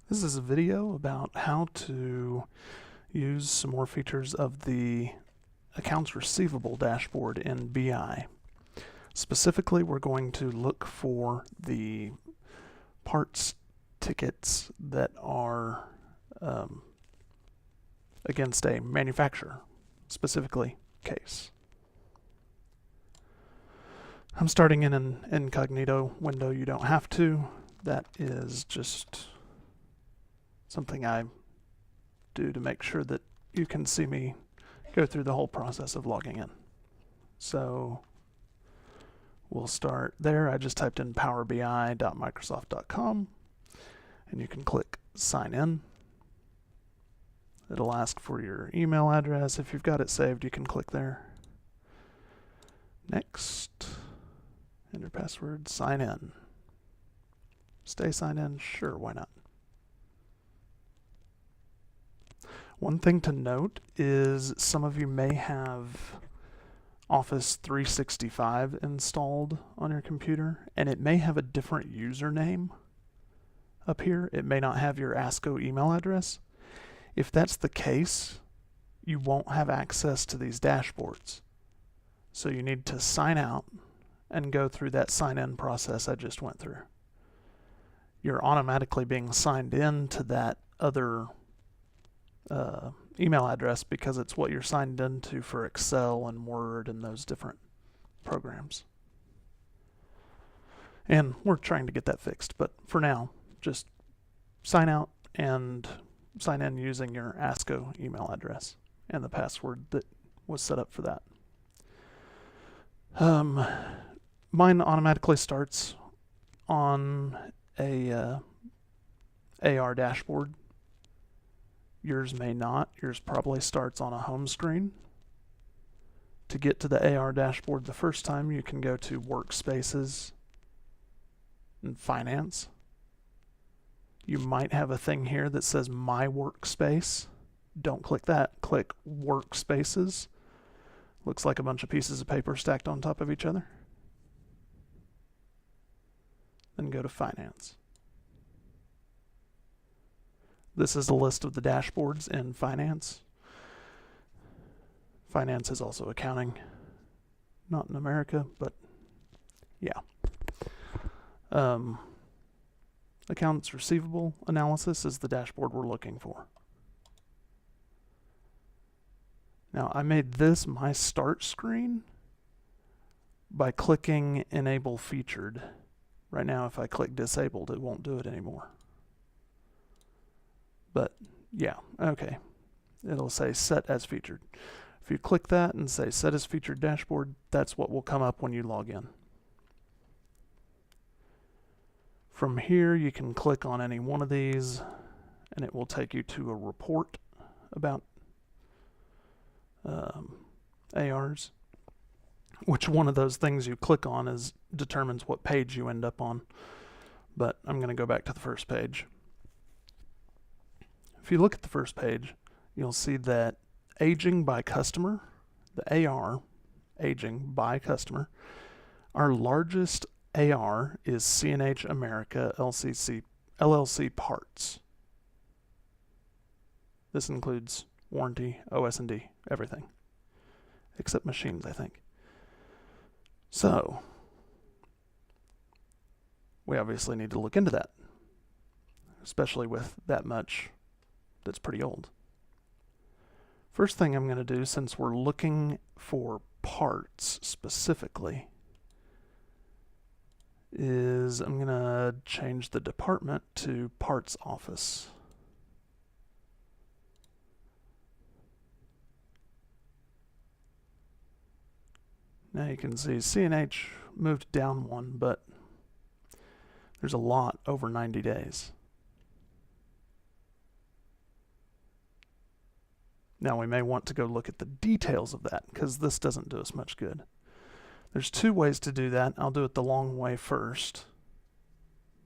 This is a video about how to use some more features of the accounts receivable dashboard in BI. Specifically, we're going to look for the parts tickets that are against a manufacturer, specifically Case. I'm starting in an incognito window. You don't have to. That is just something I do to make sure that you can see me go through the whole process of logging in. So we'll start there. I just typed in powerbi.microsoft.com and you can click sign in. It'll ask for your email address. If you've got it saved, you can click there. Next, enter password, sign in. Stay signed in, sure, why not? One thing to note is some of you may have Office 365 installed on your computer, and it may have a different username up here. It may not have your ASCO email address. If that's the case, you won't have access to these dashboards. So you need to sign out and go through that sign-in process I just went through. You're automatically being signed in to that other email address because it's what you're signed into for Excel and Word and those different programs. And we're trying to get that fixed, but for now, just sign out and sign in using your ASCO email address and the password that was set up for that. Mine automatically starts on a AR dashboard. Yours may not. Yours probably starts on a home screen. To get to the AR dashboard the first time, you can go to Workspaces and Finance. You might have a thing here that says My Workspace. Don't click that. Click Workspaces. Looks like a bunch of pieces of paper stacked on top of each other. Then go to Finance. This is a list of the dashboards in Finance. Finance is also accounting. Not in America, but yeah. Accounts receivable analysis is the dashboard we're looking for. Now, I made this my start screen by clicking Enable Featured. Right now, if I click Disabled, it won't do it anymore. But yeah, okay. It'll say Set as Featured. If you click that and say Set as Featured Dashboard, that's what will come up when you log in. From here, you can click on any one of these, and it will take you to a report about ARs. Which one of those things you click on determines what page you end up on. But I'm going to go back to the first page. If you look at the first page, you'll see that aging by customer, the AR, aging by customer, our largest AR is C&H America LLC Parts. This includes warranty, OS&D, everything, except machines, I think. So, we obviously need to look into that, especially with that much that's pretty old. First thing I'm going to do, since we're looking for parts specifically, is I'm going to change the department to Parts Office. Now you can see C&H moved down one, but there's a lot over 90 days. Now we may want to go look at the details of that because this doesn't do us much good. There's two ways to do that. I'll do it the long way first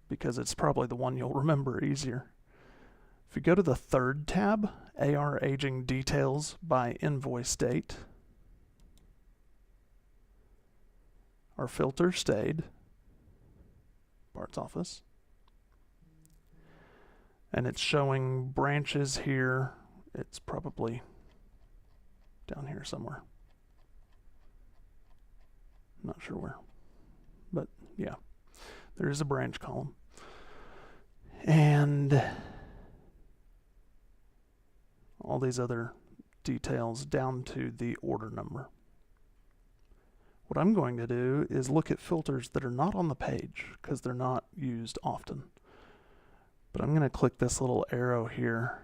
because it's probably the one you'll remember easier. If you go to the third tab, AR Aging Details by Invoice Date, our filter stayed, Parts Office. And it's showing branches here. It's probably down here somewhere. Not sure where, but yeah, there is a branch column. And all these other details down to the order number. What I'm going to do is look at filters that are not on the page because they're not used often. But I'm going to click this little arrow here.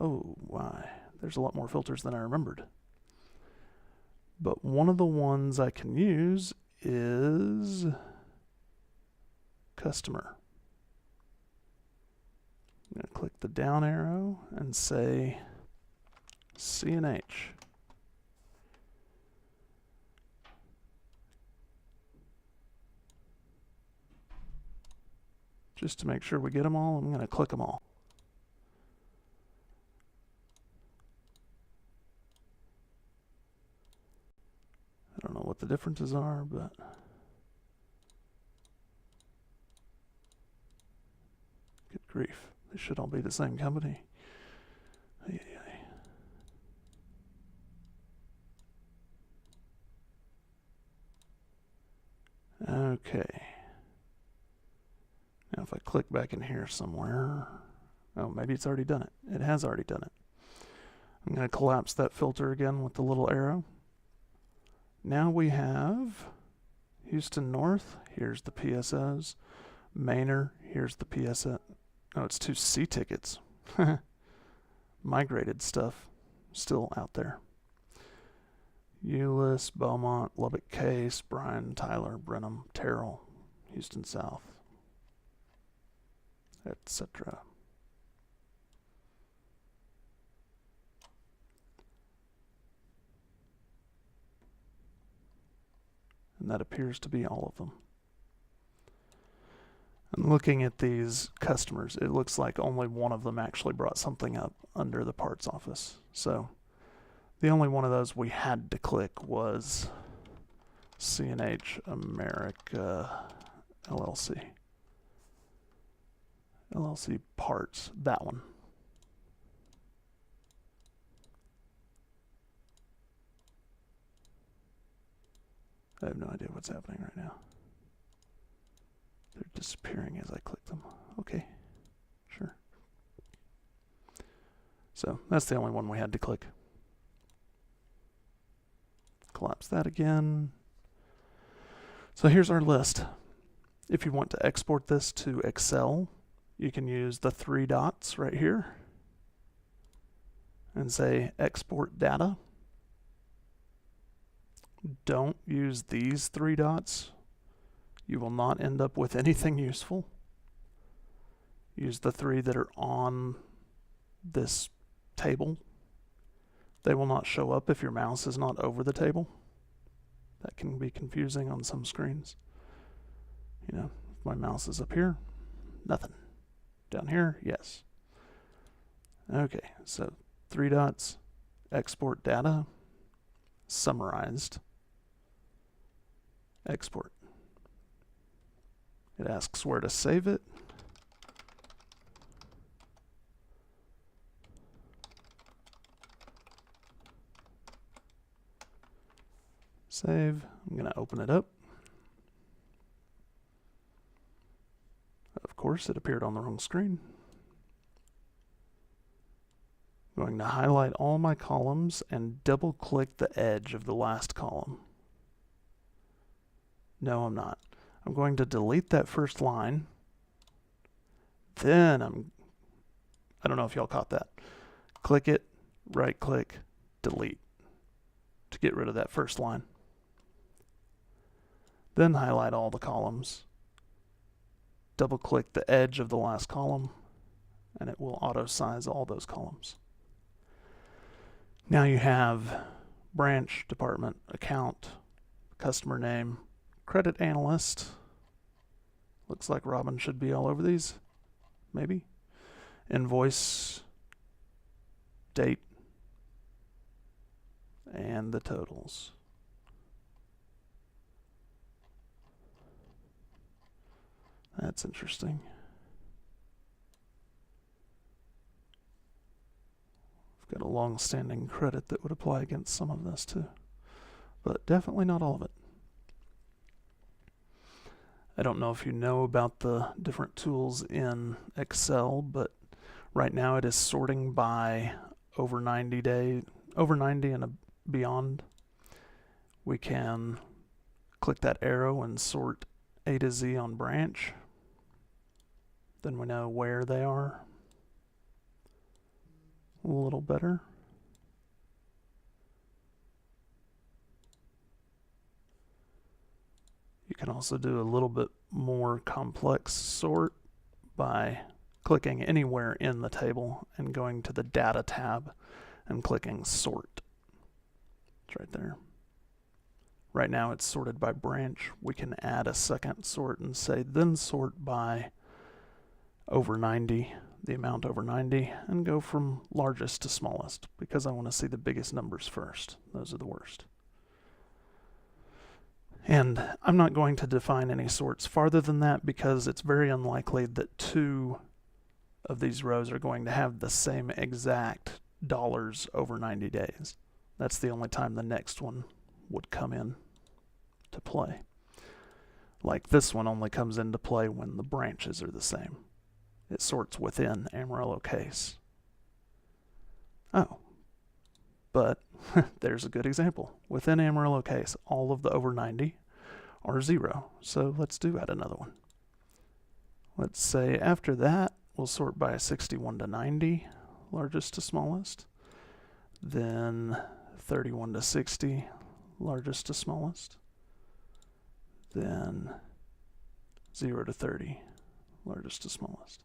Oh, why? There's a lot more filters than I remembered. But one of the ones I can use is customer. I'm going to click the down arrow and say C&H. Just to make sure we get them all, I'm going to click them all. I don't know what the differences are, but good grief. They should all be the same company. Okay. Now if I click back in here somewhere, oh, maybe it's already done it. It has already done it. I'm going to collapse that filter again with the little arrow. Now we have Houston North. Here's the PSOs. Manor. Here's the PSO. Oh, it's 2 C tickets. Migrated stuff still out there. Euless, Beaumont, Lubbock Case, Bryan, Tyler, Brenham, Terrell, Houston South, etc. And that appears to be all of them. And looking at these customers, it looks like only one of them actually brought something up under the parts office. So the only one of those we had to click was C&H America LLC. LLC Parts, that one. I have no idea what's happening right now. They're disappearing as I click them. Okay, sure. So that's the only one we had to click. Collapse that again. So here's our list. If you want to export this to Excel, you can use the 3 dots right here and say export data. Don't use these 3 dots. You will not end up with anything useful. Use the 3 that are on this table. They will not show up if your mouse is not over the table. That can be confusing on some screens. You know, if my mouse is up here, nothing. Down here, yes. Okay, so 3 dots, export data, summarized, export. It asks where to save it. Save. I'm going to open it up. Of course, it appeared on the wrong screen. I'm going to highlight all my columns and double click the edge of the last column. No, I'm not. I'm going to delete that first line. Then I don't know if y'all caught that. Click it, right click, delete to get rid of that first line. Then highlight all the columns. Double click the edge of the last column and it will auto size all those columns. Now you have branch, department, account, customer name, credit analyst. Looks like Robin should be all over these, maybe. Invoice, date, and the totals. That's interesting. Got a long-standing credit that would apply against some of this too, but definitely not all of it. I don't know if you know about the different tools in Excel, but right now it is sorting by over 90 and beyond. We can click that arrow and sort A to Z on branch. Then we know where they are a little better. You can also do a little bit more complex sort by clicking anywhere in the table and going to the Data tab and clicking Sort. It's right there. Right now it's sorted by branch. We can add a second sort and say then sort by over 90, the amount over 90, and go from largest to smallest because I want to see the biggest numbers first. Those are the worst. And I'm not going to define any sorts farther than that because it's very unlikely that two of these rows are going to have the same exact dollars over 90 days. That's the only time the next one would come in to play. Like this one only comes into play when the branches are the same. It sorts within Amarillo case. Oh, but there's a good example. Within Amarillo case, all of the over 90 are 0. So let's do add another one. Let's say after that, we'll sort by 61 to 90, largest to smallest. Then 31 to 60, largest to smallest. Then 0 to 30, largest to smallest.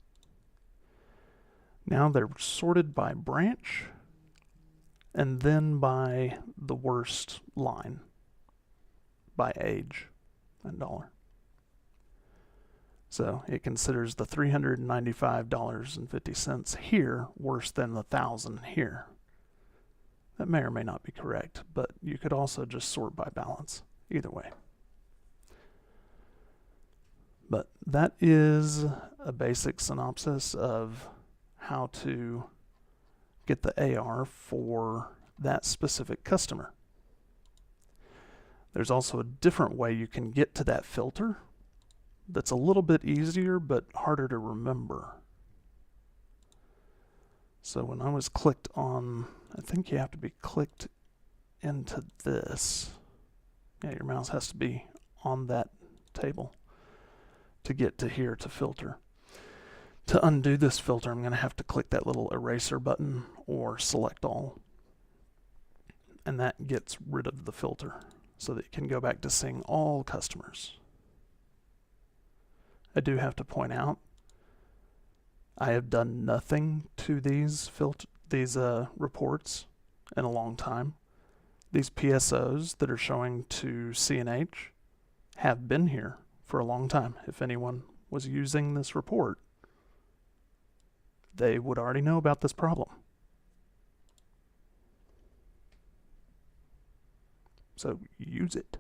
Now they're sorted by branch and then by the worst line, by age and dollar. So it considers the $395.50 here worse than the 1,000 here. That may or may not be correct, but you could also just sort by balance, either way. But that is a basic synopsis of how to get the AR for that specific customer. There's also a different way you can get to that filter that's a little bit easier but harder to remember. So when I was clicked on, I think you have to be clicked into this. Yeah, your mouse has to be on that table to get to here to filter. To undo this filter, I'm going to have to click that little eraser button or select all. And that gets rid of the filter so that you can go back to seeing all customers. I do have to point out, I have done nothing to these reports in a long time. These PSOs that are showing to CNH have been here for a long time. If anyone was using this report, they would already know about this problem. So use it.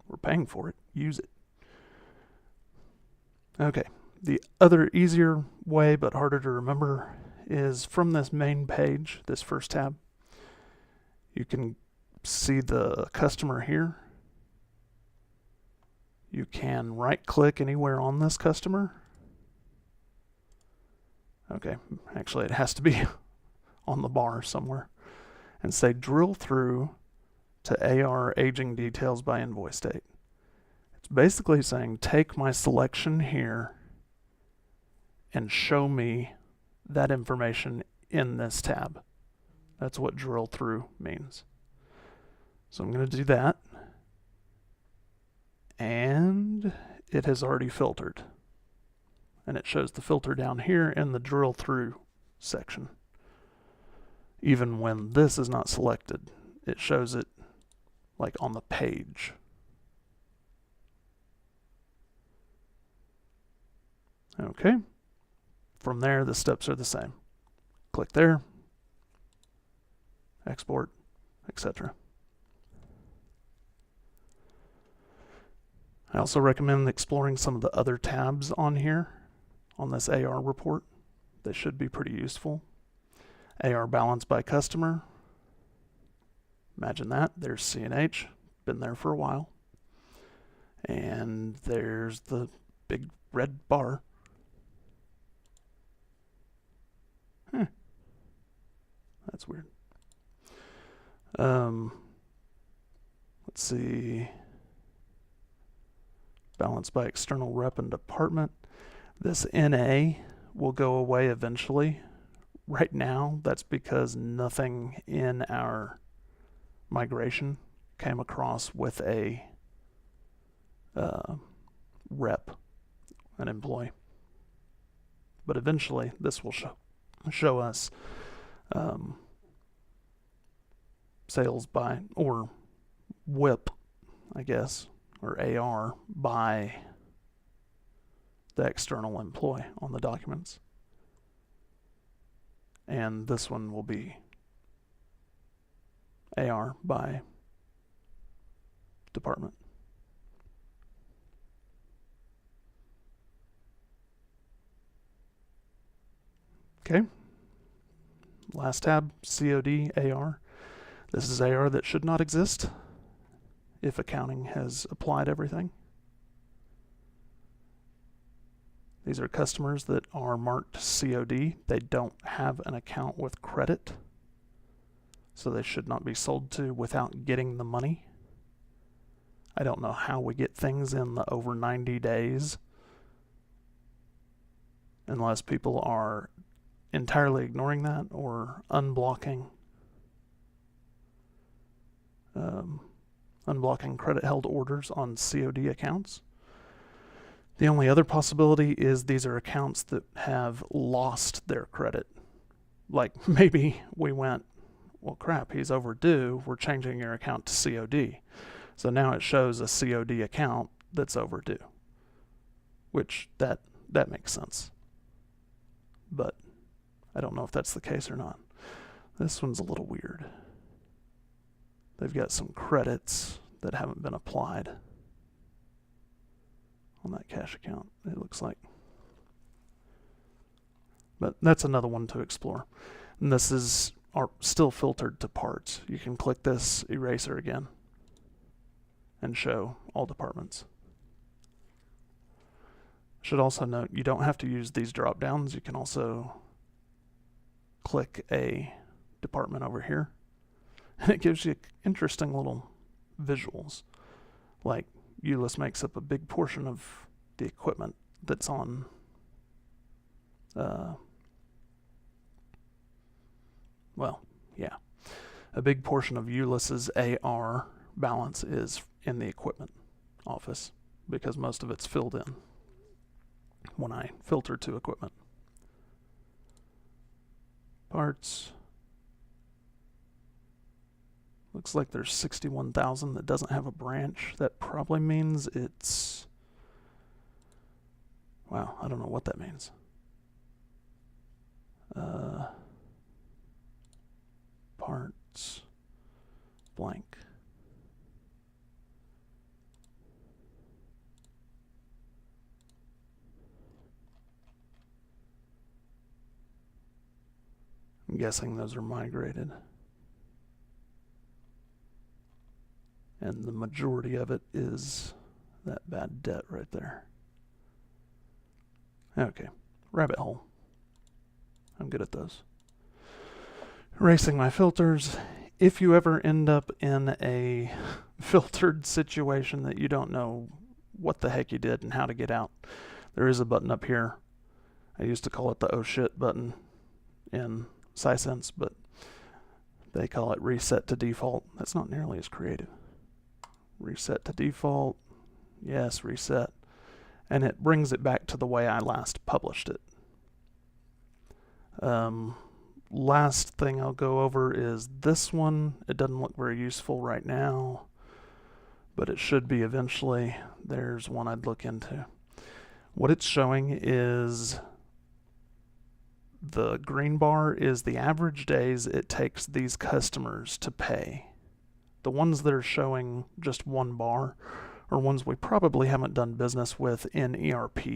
We're paying for it. Use it. Okay. The other easier way, but harder to remember, is from this main page, this first tab. You can see the customer here. You can right-click anywhere on this customer. Okay, actually it has to be on the bar somewhere. And say drill through to AR aging details by invoice date. It's basically saying take my selection here and show me that information in this tab. That's what drill through means. So I'm going to do that. And it has already filtered. And it shows the filter down here in the drill through section. Even when this is not selected, it shows it like on the page. Okay. From there, the steps are the same. Click there, export, etc. I also recommend exploring some of the other tabs on here, on this AR report. They should be pretty useful. AR balance by customer. Imagine that. There's C&H, been there for a while. And there's the big red bar. That's weird. Let's see. Balance by external rep and department. This NA will go away eventually. Right now, that's because nothing in our migration came across with a rep, an employee. But eventually, this will show us sales by, or WIP, I guess, or AR by the external employee on the documents. And this one will be AR by department. Okay. Last tab, COD AR. This is AR that should not exist if accounting has applied everything. These are customers that are marked COD. They don't have an account with credit, so they should not be sold to without getting the money. I don't know how we get things in the over 90 days unless people are entirely ignoring that or unblocking credit held orders on COD accounts. The only other possibility is these are accounts that have lost their credit. Like maybe we went, well crap, he's overdue, we're changing your account to COD. So now it shows a COD account that's overdue, which that makes sense. But I don't know if that's the case or not. This one's a little weird. They've got some credits that haven't been applied on that cash account, it looks like. But that's another one to explore. And this is still filtered to parts. You can click this eraser again and show all departments. Should also note you don't have to use these drop downs. You can also click a department over here and it gives you interesting little visuals. Like ULIS makes up a big portion of the equipment that's on a big portion of ULIS's AR balance is in the equipment office because most of it's filled in when I filter to equipment. Parts. Looks like there's 61,000 that doesn't have a branch. That probably means it's, wow, I don't know what that means. Parts blank. I'm guessing those are migrated. And the majority of it is that bad debt right there. Okay, rabbit hole. I'm good at those. Erasing my filters. If you ever end up in a filtered situation that you don't know what the heck you did and how to get out, there is a button up here. I used to call it the oh shit button in Sisense, but they call it reset to default. That's not nearly as creative. Reset to default. Yes, reset. And it brings it back to the way I last published it. Last thing I'll go over is this one. It doesn't look very useful right now, but it should be eventually. There's one I'd look into. What it's showing is the green bar is the average days it takes these customers to pay. The ones that are showing just one bar are ones we probably haven't done business with in ERP.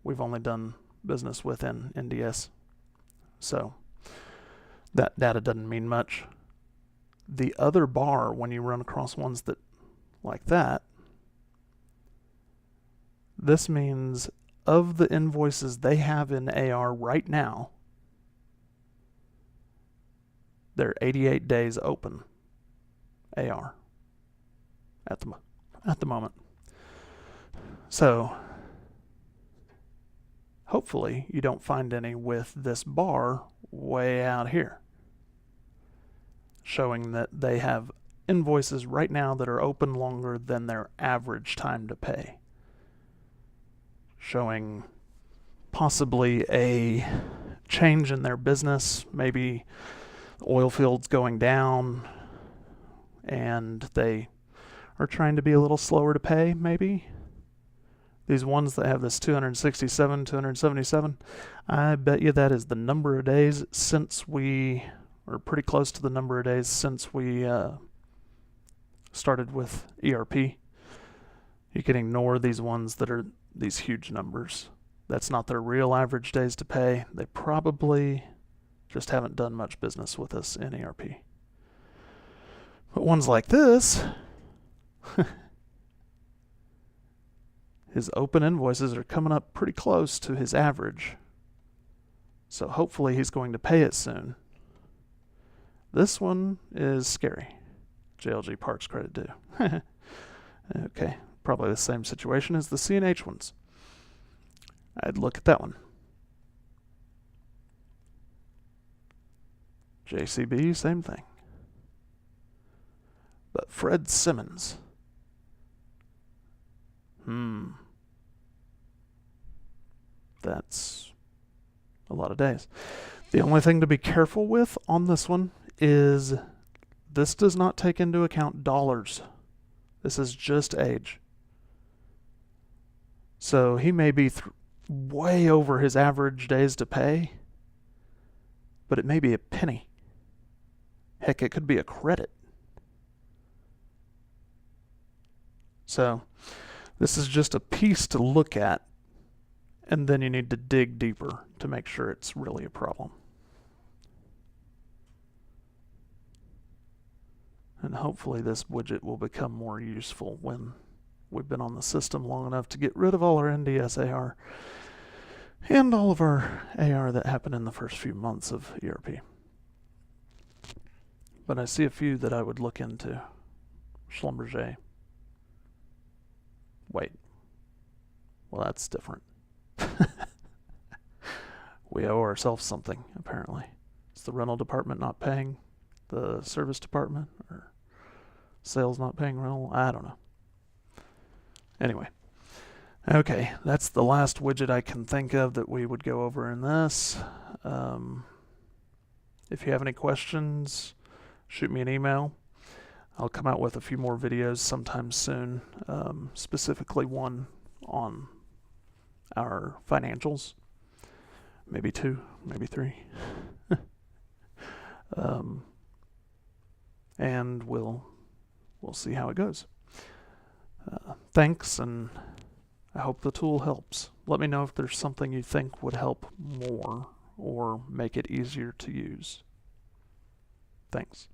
We've only done business with in NDS. So that data doesn't mean much. The other bar, when you run across ones that like that, this means of the invoices they have in AR right now, they're 88 days open AR at the moment. So hopefully you don't find any with this bar way out here, showing that they have invoices right now that are open longer than their average time to pay, showing possibly a change in their business. Maybe the oil field's going down and they are trying to be a little slower to pay, maybe. These ones that have this 267, 277, I bet you that is the number of days since we, or pretty close to the number of days since we started with ERP. You can ignore these ones that are these huge numbers. That's not their real average days to pay. They probably just haven't done much business with us in ERP. But ones like this, his open invoices are coming up pretty close to his average. So hopefully he's going to pay it soon. This one is scary. JLG Parks credit due. Okay, probably the same situation as the CNH ones. I'd look at that one. JCB, same thing. But Fred Simmons. That's a lot of days. The only thing to be careful with on this one is this does not take into account dollars. This is just age. So he may be way over his average days to pay, but it may be a penny. Heck, it could be a credit. So this is just a piece to look at, and then you need to dig deeper to make sure it's really a problem. And hopefully this widget will become more useful when we've been on the system long enough to get rid of all our NDS AR and all of our AR that happened in the first few months of ERP. But I see a few that I would look into. Schlumberger. Wait. Well, that's different. We owe ourselves something, apparently. Is the rental department not paying the service department, or sales not paying rental? I don't know. Anyway. Okay, that's the last widget I can think of that we would go over in this. If you have any questions, shoot me an email. I'll come out with a few more videos sometime soon, specifically one on our financials. Maybe 2, maybe 3. And we'll see how it goes. Thanks, and I hope the tool helps. Let me know if there's something you think would help more or make it easier to use. Thanks.